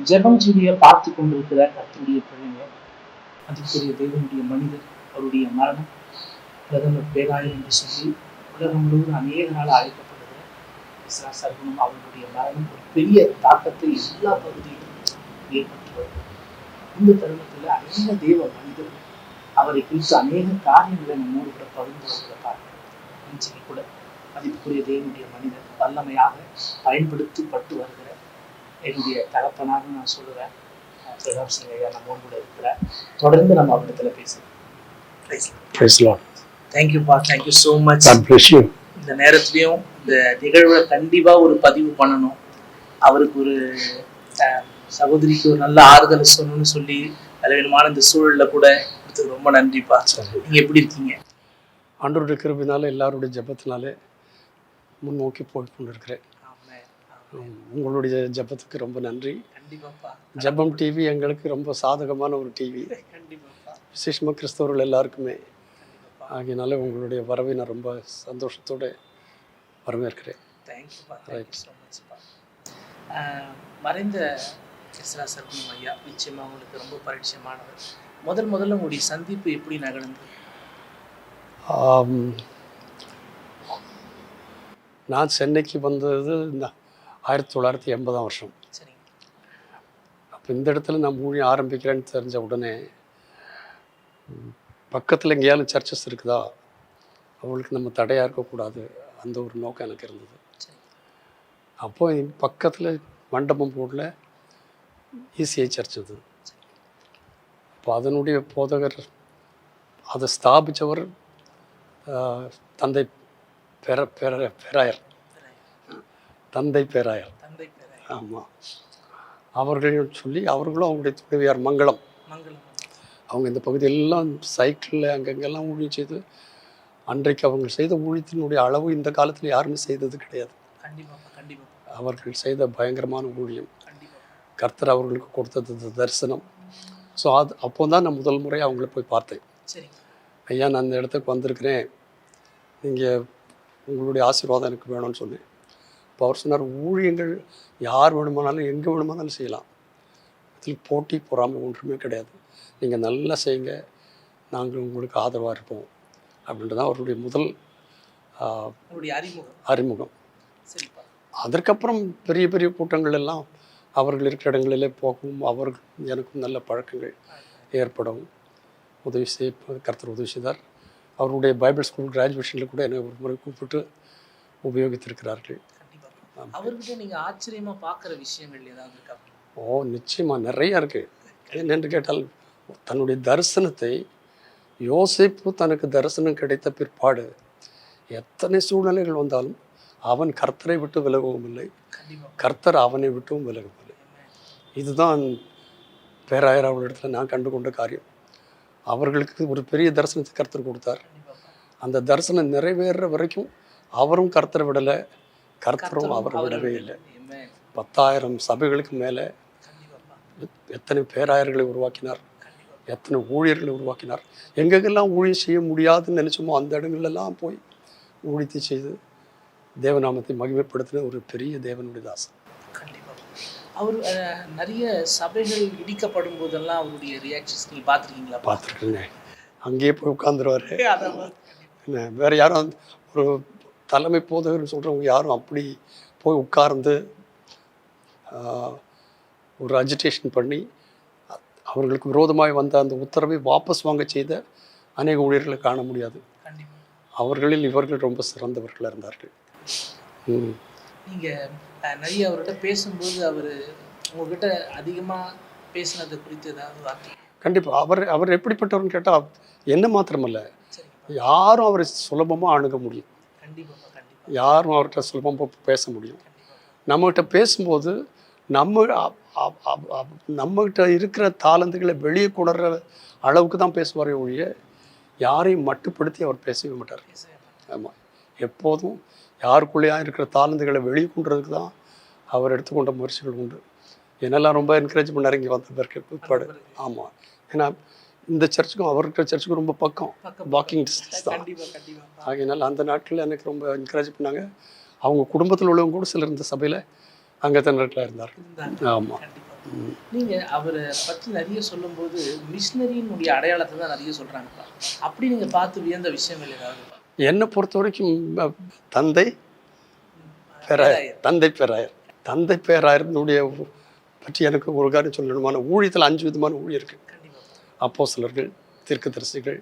ஜெபம் செய்ய பார்த்து கொண்டிருக்கிற கர்த்தருடைய பிள்ளைங்க, அதுக்குரிய தேவனுடைய மனிதர், அவருடைய மரணம் பிரதமர் பேராயர் என்று சொல்லி உலகம் முழுவதும் அநேக நாள் அழைக்கப்படுகிற இஸ்ரா சர்க்குணம் அவர்களுடைய மரணம் ஒரு பெரிய தாக்கத்தை எல்லா பகுதியிலும் ஏற்பட்டு வருகிறது. இந்த தருணத்தில் அநேக தேவ மனிதர்கள் அவரை குறித்து அநேக காரியங்களை நம்மோடு கூட பகிர்ந்து வருகிற பார்க்கிறோம். கூட மதிப்புக்குரிய தேவனுடைய மனிதர் வல்லமையாக பயன்படுத்தப்பட்டு வருகிற என்னுடைய தகப்பனாக நான் சொல்லுவேன். பிரதாப் சிங் ஐயா நம்மோடு கூட இருக்கிறார். தொடர்ந்து நம்ம அவரிடத்துல பேசுறோம். தேங்க்யூப்பா, தேங்க்யூ ஸோ மச். இந்த நேரத்துலையும் இந்த நிகழ்வை கண்டிப்பா ஒரு பதிவு பண்ணணும். அவருக்கு ஒரு சகோதரிக்கு ஒரு நல்ல ஆறுதலை சொல்லணும்னு சொல்லி பலவிதமான இந்த சூழல்ல கூட ரொம்ப நன்றிப்பா. நீங்க எப்படி இருக்கீங்க? ஆண்டவருடைய கிருபையினால எல்லாருடைய ஜெபத்தினாலே முன்னோக்கி போய் கொண்டிருக்கிறேன். உங்களுடைய ஜெபத்துக்கு ரொம்ப நன்றி. ஜெபம் டிவி எங்களுக்கு ரொம்ப சாதகமான ஒரு டிவி, விசேஷமாக கிறிஸ்தவர்கள் எல்லாருக்குமே. ஆகியனால உங்களுடைய வரவை நான் ரொம்ப சந்தோஷத்தோடு வரவேற்கிறேன். மறைந்த இஸ்ரா சர்க்குணம் ஐயா நிச்சயமாக உங்களுக்கு ரொம்ப பரிச்சயமானவர். முதல்ல உங்களுடைய சந்திப்பு எப்படி நகர்ந்தது? நான் சென்னைக்கு வந்தது 1980ஆம் வருஷம். அப்போ இந்த இடத்துல நான் ஊழியம் ஆரம்பிக்கிறேன்னு தெரிஞ்ச உடனே பக்கத்தில் எங்கேயாலும் சர்ச்சஸ் இருக்குதா, அவங்களுக்கு நம்ம தடையாக இருக்கக்கூடாது, அந்த ஒரு நோக்கம் எனக்கு இருந்தது. அப்போ பக்கத்தில் மண்டபம் போடல ECI சர்ச் அது. அப்போ அதனுடைய போதகர், அதை ஸ்தாபித்தவர் தந்தை பேராயர். ஆமாம், அவர்களையும் சொல்லி அவர்களும் அவங்களுடைய துணைவியார் மங்களம், அவங்க இந்த பகுதியெல்லாம் சைக்கிளில் அங்கங்கெல்லாம் ஊழியம் செய்து, அன்றைக்கு அவங்க செய்த ஊழியத்தினுடைய அளவு இந்த காலத்தில் யாருமே செய்தது கிடையாது. அவர்கள் செய்த பயங்கரமான ஊழியம், கர்த்தர் அவர்களுக்கு கொடுத்தது தரிசனம். ஸோ அப்போ தான் நான் முதல் முறை அவங்கள போய் பார்த்தேன். ஐயா, நான் அந்த இடத்துக்கு வந்திருக்கிறேன், நீங்கள் உங்களுடைய ஆசீர்வாதம் எனக்கு வேணும்னு சொன்னேன். இப்போ அவர் சொன்னார், ஊழியங்கள் யார் வேணுமானாலும் எங்கே வேணுமானாலும் செய்யலாம், இதில் போட்டி பொறாமை ஒன்றுமே கிடையாது, நீங்கள் நல்லா செய்யுங்க, நாங்கள் உங்களுக்கு ஆதரவாக இருப்போம் அப்படின்ட்டு தான் அவருடைய முதல் அறிமுகம். அதற்கப்புறம் பெரிய பெரிய கூட்டங்கள் எல்லாம் அவர்கள் இருக்கிற இடங்களிலே போகவும் அவர்கள் எனக்கும் நல்ல பழக்கங்கள் ஏற்படவும் உதவி கர்த்தர் உதவி செய்தார். அவருடைய பைபிள் ஸ்கூல் கிராஜுவேஷனில் கூட என்னை ஒரு முறை கூப்பிட்டு உபயோகித்திருக்கிறார்கள். அவர்கிட்ட நீங்கள் ஆச்சரியமாக பார்க்குற விஷயங்கள் ஏதாவது இருக்கா? நிச்சயமாக நிறையா இருக்குது. என்னென்று கேட்டால், தன்னுடைய தரிசனத்தை யோசேப்பு தனக்கு தரிசனம் கிடைத்த பிற்பாடு எத்தனை சூழ்நிலைகள் வந்தாலும் அவன் கர்த்தரை விட்டு விலகவும் இல்லை, கர்த்தர் அவனை விட்டும் விலகவும் இல்லை. இதுதான் பேராயர் அவர்களிடத்தில் நான் கண்டு கொண்ட காரியம். அவர்களுக்கு ஒரு பெரிய தரிசனத்தை கர்த்தர் கொடுத்தார். அந்த தரிசனம் நிறைவேற வரைக்கும் அவரும் கர்த்தரை விடலை, கர்த்தரும் அவரை விடவே இல்லை. 10,000 சபைகளுக்கு மேலே எத்தனை பேராயர்களை உருவாக்கினார், எத்தனை ஊழியர்களை உருவாக்கினார். எங்கெங்கெல்லாம் ஊழியம் செய்ய முடியாதுன்னு நினச்சோமோ அந்த இடங்கள்லாம் போய் ஊழியத்தை செய்து தேவநாமத்தை மகிமைப்படுத்தின ஒரு பெரிய தேவனுடைய தாசன். கண்டிப்பாக. அவர் நிறைய சபைகள் இடிக்கப்படும் போதெல்லாம் அவருடைய ரியாக்ஷன்ஸ் நீங்கள் பார்த்துருக்கீங்களா? பார்த்துருக்கேங்க. அங்கேயே போய் உட்காந்துருவார். வேறு யாரும் ஒரு தலைமை போதகர்னு சொல்கிறவங்க யாரும் அப்படி போய் உட்கார்ந்து ஒரு அஜிடேஷன் பண்ணி அவர்களுக்கு விரோதமாக வந்த அந்த உத்தரவை வாபஸ் வாங்க செய்த அநேக ஊழியர்களை காண முடியாது. அவர்களில் இவர்கள் ரொம்ப சிறந்தவர்களாக இருந்தார்கள். நீங்கள் நிறைய அவர்கிட்ட பேசும்போது அவர் உங்ககிட்ட அதிகமாக பேசினது குறித்து ஏதாவது வார்த்தை? கண்டிப்பாக. அவர் எப்படிப்பட்டவர்னு கேட்டால் என்ன மாத்திரமல்ல, யாரும் அவரை சுலபமாக அணுக முடியும், யாரும் அவர்கிட்ட சுலபமாக பேச முடியும். நம்மகிட்ட பேசும்போது நம்மகிட்ட இருக்கிற தாளந்துகளை வெளியே கொணர்ற அளவுக்கு தான் பேசுவாரே ஒழிய யாரையும் மட்டுப்படுத்தி அவர் பேசவே மாட்டார். ஆமாம், எப்போதும் யாருக்குள்ளேயா இருக்கிற தாளந்துகளை வெளியே கொண்டுறதுக்கு தான் அவர் எடுத்துக்கொண்ட முயற்சிகள் உண்டு. என்னெல்லாம் ரொம்ப என்கரேஜ் பண்ணார் இங்கே வந்த பிற்பாடு. ஆமாம், ஏன்னா இந்த சர்ச்சுக்கும் அவர்கிட்ட சர்ச்சுக்கும் ரொம்ப பக்கம், வாக்கிங் டிஸ்டன்ஸ் தான். ஆகையினால அந்த நாட்டில் எனக்கு ரொம்ப என்கரேஜ் பண்ணாங்க. அவங்க குடும்பத்தில் உள்ளவங்க கூட சிலர் இந்த சபையில் அங்கத்தினர்களாக இருந்தார். ஆமாம். நீங்க அவரை பற்றி நிறைய சொல்லும்போது மிஷினரியினுடைய அடையாளத்தை தான் நிறைய சொல்றாங்கப்பா. அப்படி நீங்க பார்த்து வியந்த விஷயங்கள் ஏதாவது? என்னை பொறுத்த வரைக்கும் தந்தை பேராயர், தந்தை பேராயருடைய பற்றி எனக்கு ஒரு காரியம் சொல்லணுமான ஊழியத்தில் 5 விதமான ஊழியம் இருக்குது. அப்போஸ்தலர்கள், தீர்க்கதரிசிகள்,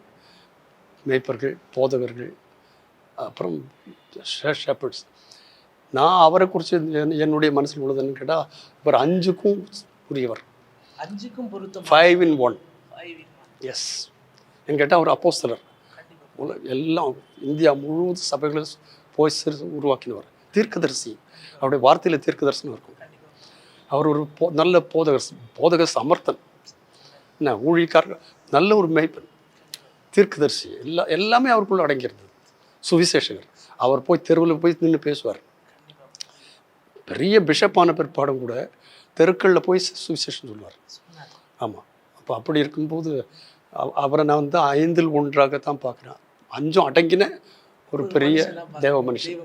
மேய்ப்பர்கள், போதகர்கள், அப்புறம் ஷெப்பர்ட்ஸ். நான் அவரை குறித்து என்னுடைய மனசில் உள்ளதுன்னு கேட்டால் இவர் 5க்கும் உரியவர். 5க்கும் பொருத்தம். 5 in 1. எஸ். என்னு கேட்டால் அவர் அப்போஸ்தலர். எல்லாம் இந்தியா முழுவதும் சபைகளை போய் உருவாக்கினவர். தீர்க்கதரிசி, அவருடைய வார்த்தையில் தீர்க்க தரிசனம் இருக்கும். அவர் ஒரு நல்ல போதகர் சமர்த்தன், என்ன ஊழியக்காரர், நல்ல ஒரு மேய்ப்பன், தீர்க்கதரிசி, எல்லாமே அவருக்குள்ள அடங்கியிருந்தது. சுவிசேஷகர், அவர் போய் தெருவில் போய் நின்று பேசுவார். பெரிய பிஷப்பான பிற்பாடும் கூட தெருக்களில் போய் சுவிசேஷம் சொல்லுவார். ஆமாம். அப்போ அப்படி இருக்கும்போது அவரை நான் வந்து 5ல் 1ஆகத்தான் பார்க்குறேன். 5ம் அடங்கின ஒரு பெரிய தேவ மனுஷன்.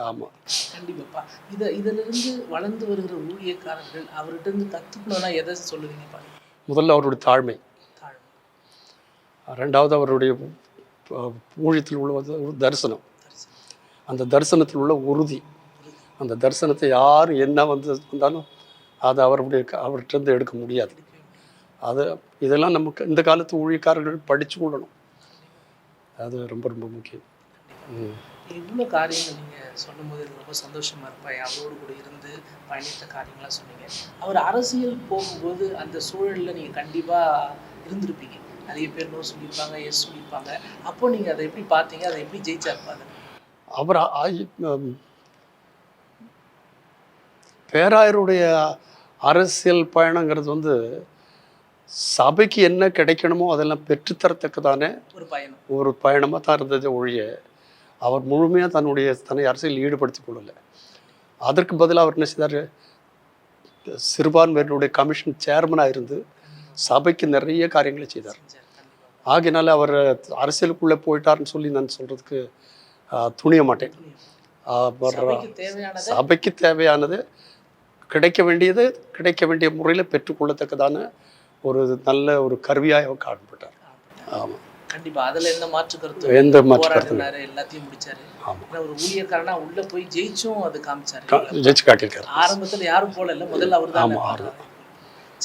ஆமாம், கண்டிப்பாப்பா. இதிலிருந்து வளர்ந்து வருகிற ஊழியக்காரர்கள் அவர்கிட்ட இருந்து கற்றுக்கணும்னா எதை சொல்லுவீங்கப்பா? முதல்ல அவருடைய தாழ்மை, 2வது அவருடைய ஊழியத்தில் உள்ள ஒரு தரிசனம், அந்த தரிசனத்தில் உள்ள உறுதி. அந்த தரிசனத்தை யார் என்ன வந்தாலும் அதை அவர்கிட்ட எடுக்க முடியாது. இதெல்லாம் நமக்கு இந்த காலத்து ஊழியக்காரர்கள் படித்து கொள்ளணும். அது ரொம்ப ரொம்ப முக்கியம். இவ்வளோ காரியங்கள் நீங்கள் சொல்லும்போது எனக்கு ரொம்ப சந்தோஷமாக இருப்பேன். அவரோடு கூட இருந்து பயணித்த காரியங்களாக சொன்னீங்க. அவர் அரசியல் போகும்போது அந்த சூழலில் நீங்கள் கண்டிப்பாக இருந்திருப்பீங்க. நிறைய பேர் நோ சொல்லியிருப்பாங்க, எஸ் சொல்லியிருப்பாங்க. அப்போது நீங்கள் அதை எப்படி பார்த்தீங்க? அதை எப்படி ஜெயிச்சாருப்பாங்க? அவர் பேராயருடைய அரசியல் பயணங்கிறது வந்து சபைக்கு என்ன கிடைக்கணுமோ அதெல்லாம் பெற்றுத்தரத்தக்கதானே ஒரு பயணமாக தான் இருந்தது ஒழிய அவர் முழுமையாக தன்னை அரசியல் ஈடுபடுத்தி கொள்ளலை. அதற்கு பதிலாக அவர் என்ன செய்தார்? சிறுபான்மையினுடைய கமிஷன் சேர்மனாக இருந்து சபைக்கு நிறைய காரியங்களை செய்தார். ஆகினால அவர் அரசியலுக்குள்ளே போயிட்டார்னு சொல்லி நான் சொல்கிறதுக்கு துணிய மாட்டேன். சபைக்கு தேவையானது கிடைக்க வேண்டிய முறையில் பெற்றுக்கொள்ளத்தக்கதான ஒரு நல்ல ஒரு கருவியாக காணப்பட்டார். ஆமாம், கண்டிப்பா. அதுல எந்த மாற்று கருத்து எல்லாத்தையும் முடிச்சாரு. ஒரு ஊழியக்காரனா உள்ள போய் ஜெயிச்சும் அது ஜெயிச்சு காட்டியிருக்காரு. ஆரம்பத்துல யாரும் போல இல்ல, முதல்ல அவர் தான்.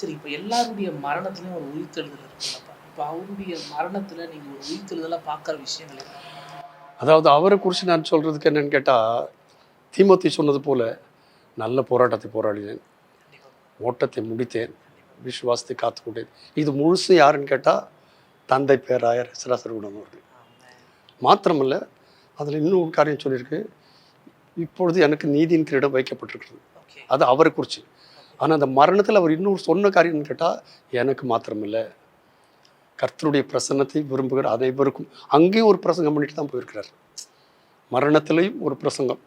சரி, இப்ப எல்லாருடைய மரணத்திலயும் ஒரு உயிர்த்தெழுதல் இருக்குல்லப்பா. இப்ப அவருடைய மரணத்துல நீங்க ஒரு உயிர்த்தெழுதலா பாக்குற விஷயங்கள், அதாவது அவரை குறித்து நான் சொல்றதுக்கு என்னன்னு கேட்டா, தீமோத்தி சொன்னது போல நல்ல போராட்டத்தை போராடினேன், ஓட்டத்தை முடித்தேன், விசுவாசத்தை காத்துக்கொண்டேன். இது முழுசு யாருன்னு கேட்டால் தந்தை பேராயர் சிராசரகுணம் அவர்கள். மாத்திரமல்ல, அதில் இன்னும் ஒரு காரியம் சொல்லியிருக்கு, இப்பொழுது எனக்கு நீதியின் கிரீடம் வைக்கப்பட்டிருக்கிறது. அது அவரை குறித்து. ஆனால் அந்த மரணத்தில் அவர் இன்னொரு சொன்ன காரியம்னு கேட்டால், எனக்கு மாத்திரமில்லை, கர்த்தருடைய பிரசன்னத்தை விரும்புகிற அனைவருக்கும். அங்கேயும் ஒரு பிரசங்கம் பண்ணிட்டு தான் போயிருக்கிறார். மரணத்திலையும் ஒரு பிரசங்கம்.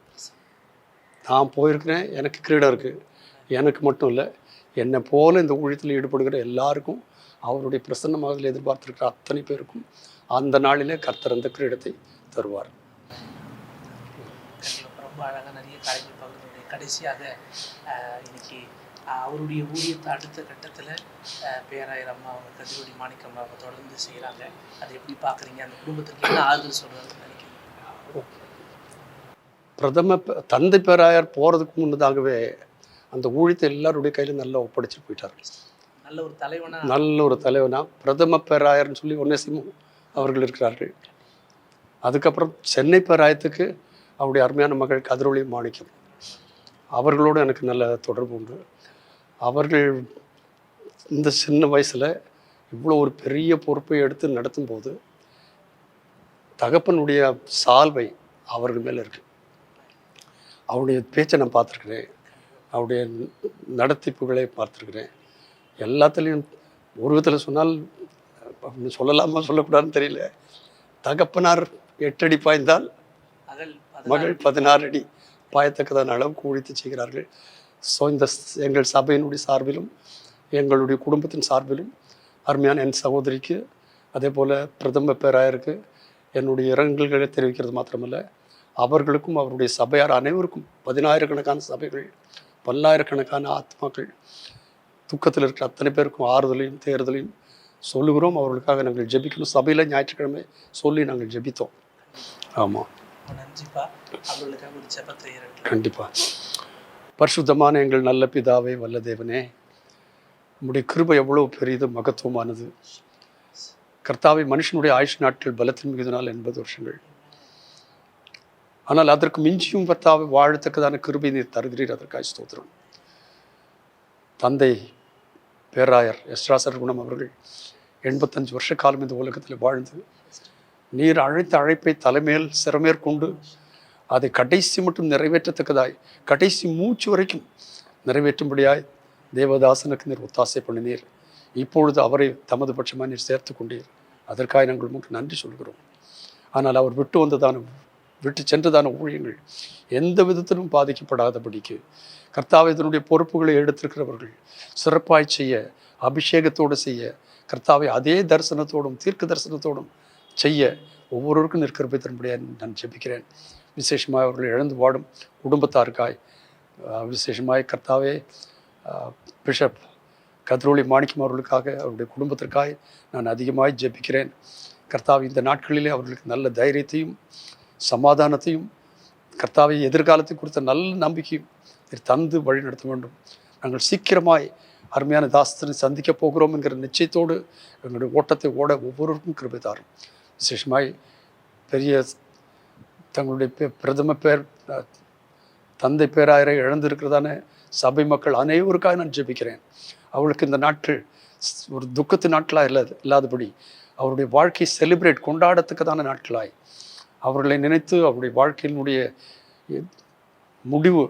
நான் போயிருக்கிறேன், எனக்கு கிரீடம் இருக்குது, எனக்கு மட்டும் இல்லை, என்னை போல இந்த ஊழியத்தில் ஈடுபடுகிற எல்லாருக்கும், அவருடைய பிரசன்னமாக எதிர்பார்த்திருக்கிற அத்தனை பேருக்கும் அந்த நாளிலே கர்த்தர் அந்த கிரீடத்தை தருவார். ரொம்ப அழகாக நிறைய காரியங்கள் பகிர்ந்து. கடைசியாக இன்னைக்கு அவருடைய ஊழியத்தை அடுத்த கட்டத்தில் பேராயர் அம்மா அவங்க கதிரொலி மாணிக்கம் அவங்க தொடர்ந்து செய்கிறாங்க. அதை எப்படி பார்க்குறீங்க? அந்த குடும்பத்துக்கு என்ன ஆறுதல் சொல்கிறதுன்னு நினைக்கிறீங்க? தந்தை பேராயர் போகிறதுக்கு முன்னதாகவே அந்த ஊழியத்தை எல்லாருடைய கையிலும் நல்லா ஒப்படைச்சு போயிட்டார். நல்ல ஒரு தலைவனா பிரதம பேராயர்னு சொல்லி ஒன்னேசிமு அவர்கள் இருக்கிறார்கள். அதுக்கப்புறம் சென்னை பேராயத்துக்கு அவருடைய அருமையான மகள் கதிரொலி மாணிக்கம், அவர்களோடு எனக்கு நல்ல தொடர்பு உண்டு. அவர்கள் இந்த சின்ன வயசில் இவ்வளோ ஒரு பெரிய பொறுப்பை எடுத்து நடத்தும் போது தகப்பனுடைய சால்வை அவர்கள் மேலே இருக்கு. அவருடைய பேச்சை நான் பார்த்துருக்கிறேன், அவருடைய நடத்திப்புகளை பார்த்துருக்குறேன். எல்லாத்துலேயும் ஒரு விதத்தில் சொன்னால் சொல்லலாமா சொல்லக்கூடாதுன்னு தெரியல, தகப்பனார் 8 அடி பாய்ந்தால் மகள் 16 அடி பாயத்தக்கதான அளவுக்கு ஊழித்து செய்கிறார்கள். ஸோ இந்த எங்கள் சபையினுடைய சார்பிலும் எங்களுடைய குடும்பத்தின் சார்பிலும் அருமையான என் சகோதரிக்கு, அதே போல் பிரதம பேராயருக்கு என்னுடைய இரங்கல்களை தெரிவிக்கிறது மாத்திரமல்ல, அவர்களுக்கும் அவருடைய சபையார் அனைவருக்கும் 10,000கணக்கான சபைகள், பல்லாயிரக்கணக்கான ஆத்மாக்கள் துக்கத்தில் இருக்கிற அத்தனை பேருக்கும் ஆறுதலையும் தேறுதலையும் சொல்லுகிறோம். அவர்களுக்காக நாங்கள் ஜெபிக்கணும். சபையில் ஞாயிற்றுக்கிழமை சொல்லி நாங்கள் ஜெபித்தோம். ஆமாம், நன்றிப்பா. அவர்களுக்காக ஒரு ஜெபத்தை ஏறெடுக்கலாம். கண்டிப்பாக. பரிசுத்தமான எங்கள் நல்ல பிதாவே, வல்ல தேவனே, உம்முடைய கிருபை எவ்வளோ பெரியது, மகத்துவமானது. கர்த்தாவே, மனுஷனுடைய ஆயுஷ் நாட்கள் பலத்தின் மிகுதினால் 80 வருஷங்கள். ஆனால் அதற்கு மிஞ்சியும் கர்த்தாவே வாழத்தக்கதான கிருபை நீர் தருகிறீர். அதற்காக ஸ்தோத்திரம். தந்தை பேராயர் எஸ்ராசர் குணம் அவர்கள் 85 வருஷ காலம் இந்த உலகத்தில் வாழ்ந்து நீர் அழைத்த அழைப்பை தலைமையில் சிறமேற்கொண்டு அதை கடைசி மட்டும் நிறைவேற்றத்தக்கதாய், கடைசி மூச்சு வரைக்கும் நிறைவேற்றும்படியாய் தேவதாசனுக்கு நீர் ஒத்தாசை பண்ணினீர். இப்பொழுது அவரை தமது பட்சமாக நீர் சேர்த்து கொண்டீர். அதற்காக நாங்கள் உங்களுக்கு நன்றி சொல்கிறோம். ஆனால் அவர் விட்டு சென்றதான ஊழியங்கள் எந்த விதத்திலும் பாதிக்கப்படாதபடிக்கு கர்த்தாவை இதனுடைய பொறுப்புகளை எடுத்திருக்கிறவர்கள் சிறப்பாய் செய்ய, அபிஷேகத்தோடு செய்ய, கர்த்தாவை அதே தரிசனத்தோடும் தீர்க்க தரிசனத்தோடும் செய்ய ஒவ்வொருவருக்கும் நிற்கிறப்பை தரும்படியாக நான் ஜெபிக்கிறேன். விசேஷமாக அவர்கள் இழந்து வாடும் குடும்பத்தாருக்காய், விசேஷமாய் கர்த்தாவே பிஷப் கத்ரோலி மாணிக்கம் அவர்களுக்காக, அவருடைய குடும்பத்திற்காய் நான் அதிகமாய் ஜெபிக்கிறேன். கர்த்தாவை இந்த நாட்களிலே அவர்களுக்கு நல்ல தைரியத்தையும் சமாதானத்தையும் கர்த்தாவை எதிர்காலத்தை குறித்த நல்ல நம்பிக்கையும் தந்து வழி நடத்த வேண்டும். நாங்கள் சீக்கிரமாய் அருமையான தாசனை சந்திக்க போகிறோம் என்கிற நிச்சயத்தோடு எங்களுடைய ஓட்டத்தை ஓட ஒவ்வொருவருக்கும் கிருபை தாரும். விசேஷமாய் பெரிய தங்களுடைய பிரதம தந்தை பேராயரை இழந்திருக்கிறதான சபை மக்கள் அனைவருக்காக நான் ஜெபிக்கிறேன். அவளுக்கு இந்த நாட்கள் ஒரு துக்கத்து நாட்களாக இல்லாதபடி அவருடைய வாழ்க்கையை செலிப்ரேட் கொண்டாடத்துக்கதான நாட்களாய் அவர்களை நினைத்து அவருடைய வாழ்க்கையினுடைய முடிவு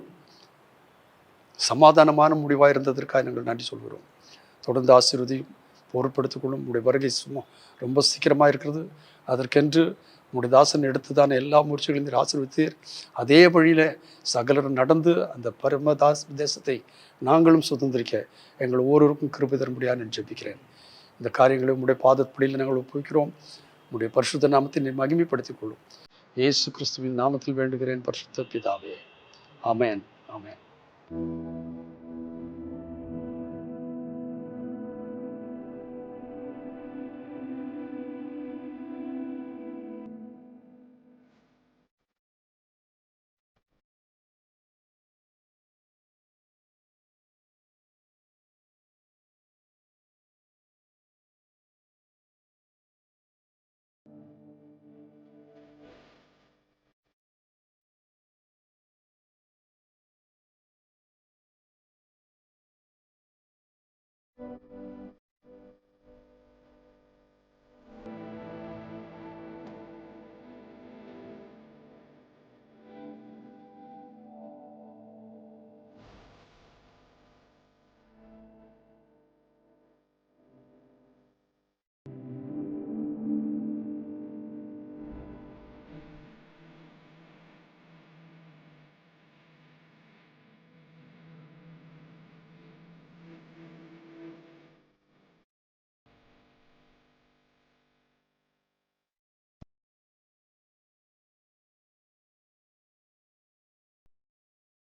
சமாதானமான முடிவாக இருந்ததற்காக நாங்கள் நன்றி சொல்கிறோம். தொடர்ந்து ஆசீர்வதியும் பொறுப்படுத்திக்கொள்ளும். உடைய வருகை ரொம்ப சீக்கிரமாக இருக்கிறது. அதற்கென்று உடைய தாசன் எடுத்ததான எல்லா முயற்சிகளையும் நீர் ஆசீர்வதித்தீர். அதே வழியில் சகலரும் நடந்து அந்த தேசத்தை நாங்களும் சுதந்திரிக்க எங்கள் ஒவ்வொருவருக்கும் கிருபை தரும்படியாக நான் ஜெபிக்கிறேன். இந்த காரியங்களை உடைய பாதப்படியில் நாங்கள் ஒப்புவிக்கிறோம். உடைய பரிசுத்த நாமத்தை நீர் மகிமைப்படுத்திக் கொள்ளும். இயேசு கிறிஸ்துவின் நாமத்தில் வேண்டுகிறேன் பரிசுத்த பிதாவே. ஆமென், ஆமென்.